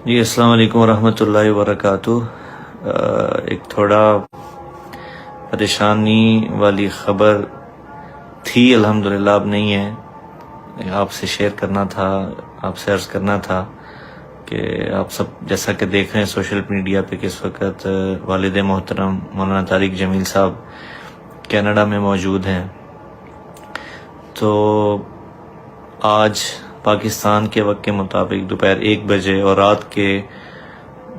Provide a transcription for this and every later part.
جی السلام علیکم ورحمۃ اللہ وبرکاتہ۔ ایک تھوڑا پریشانی والی خبر تھی، الحمدللہ اب نہیں ہے۔ آپ سے شیئر کرنا تھا، آپ سے عرض کرنا تھا کہ آپ سب جیسا کہ دیکھ رہے ہیں سوشل میڈیا پہ کہ اس وقت والد محترم مولانا طارق جمیل صاحب کینیڈا میں موجود ہیں۔ تو آج پاکستان کے وقت کے مطابق دوپہر 1 بجے اور رات کے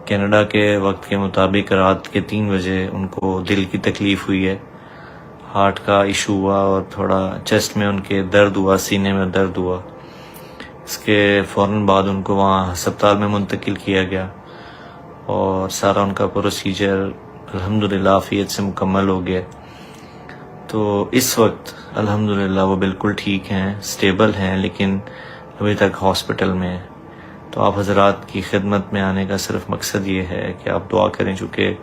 کینیڈا کے وقت کے مطابق رات کے 3 بجے ان کو دل کی تکلیف ہوئی ہے، ہارٹ کا ایشو ہوا اور تھوڑا چیسٹ میں ان کے درد ہوا، سینے میں درد ہوا۔ اس کے فوراً بعد ان کو وہاں ہسپتال میں منتقل کیا گیا اور سارا ان کا پروسیجر الحمدللہ عافیت سے مکمل ہو گیا۔ تو اس وقت الحمدللہ وہ بالکل ٹھیک ہیں، سٹیبل ہیں، لیکن ابھی تک ہاسپٹل میں ہیں۔ تو آپ حضرات کی خدمت میں آنے کا صرف مقصد یہ ہے کہ آپ دعا کریں، چونکہ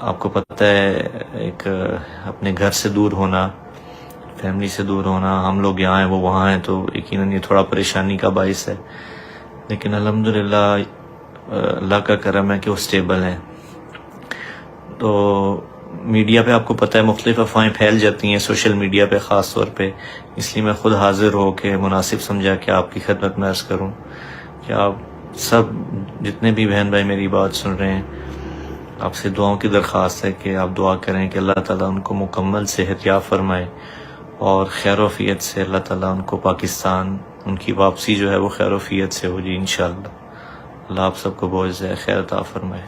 آپ کو پتہ ہے ایک اپنے گھر سے دور ہونا، فیملی سے دور ہونا، ہم لوگ یہاں ہیں وہ وہاں ہیں، تو یقیناً یہ تھوڑا پریشانی کا باعث ہے، لیکن الحمدللہ اللہ کا کرم ہے کہ وہ سٹیبل ہیں۔ تو میڈیا پہ آپ کو پتہ ہے مختلف افواہیں پھیل جاتی ہیں، سوشل میڈیا پہ خاص طور پہ، اس لیے میں خود حاضر ہو کے مناسب سمجھا کہ آپ کی خدمت میں عرض کروں کہ آپ سب جتنے بھی بہن بھائی میری بات سن رہے ہیں، آپ سے دعاؤں کی درخواست ہے کہ آپ دعا کریں کہ اللہ تعالیٰ ان کو مکمل صحت یاب فرمائے اور خیر و عافیت سے اللہ تعالیٰ ان کو پاکستان، ان کی واپسی جو ہے وہ خیر و عافیت سے ہو جی انشاءاللہ۔ اللہ آپ سب کو بہت خیر عطا فرمائے۔